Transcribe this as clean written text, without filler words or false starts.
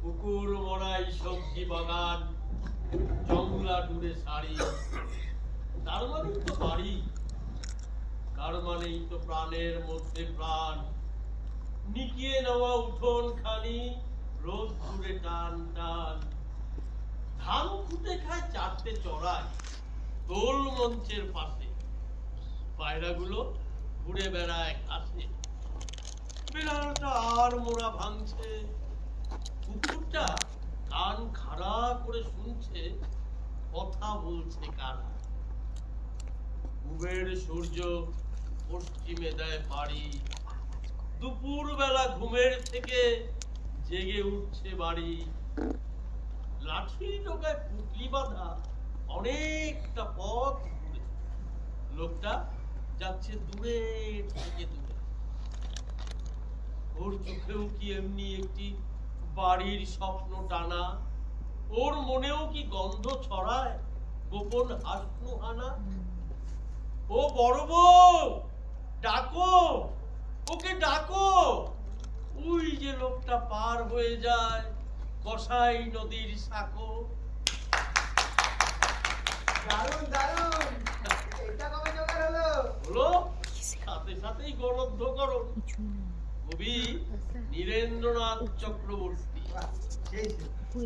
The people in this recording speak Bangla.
পুকুর মরাই সবজি বাগান, জংলা ডুরে শাড়ি, তার মানেই তো বাড়ি, তার মানেই তো প্রাণের মধ্যে প্রাণ। নিকিয়ে নেওয়া উঠোন খানি, রোদ দূরে টান টান। ধান খুঁটে খায় চারটে চড়ায়, গোল মঞ্চের পাশে। পায়রাগুলো ঘুরে বেড়ায় ঘাসে। বিড়ালটা আর মোড়া ভাঙছে, কুকুরটা কান খাড়া করে শুনছে কথা বলছে কারা। কুবের সূর্য পশ্চিমে দেয় পাড়ি, দুপুর বেলা ঘুমের থেকে জেগে উঠছে বাড়ি। লাঠির ডগায় পুটলি বাঁধা অনেকটা পথ ঘুরে, লোকটা যাচ্ছে দূরে থেকে দূরে। ওর চোখেও কি এমনি একটি বাড়ির স্বপ্ন টানা? ওর মনেও কি গন্ধ ছড়ায় গোপন হাসনুহানা? ও বড় বউ, ডাকো, ওকে ডাকো। ওই যে লোকটা পার হয়ে যায় কসাই নদীর সাঁকো। দারুণ দারুণ, এটা কবে জোগাড় হলো? হলো সাথে সাথেই গণধ্বকরণ। কবি নীরেন্দ্রনাথ চক্রবর্তী। বাহ, সেই সেই।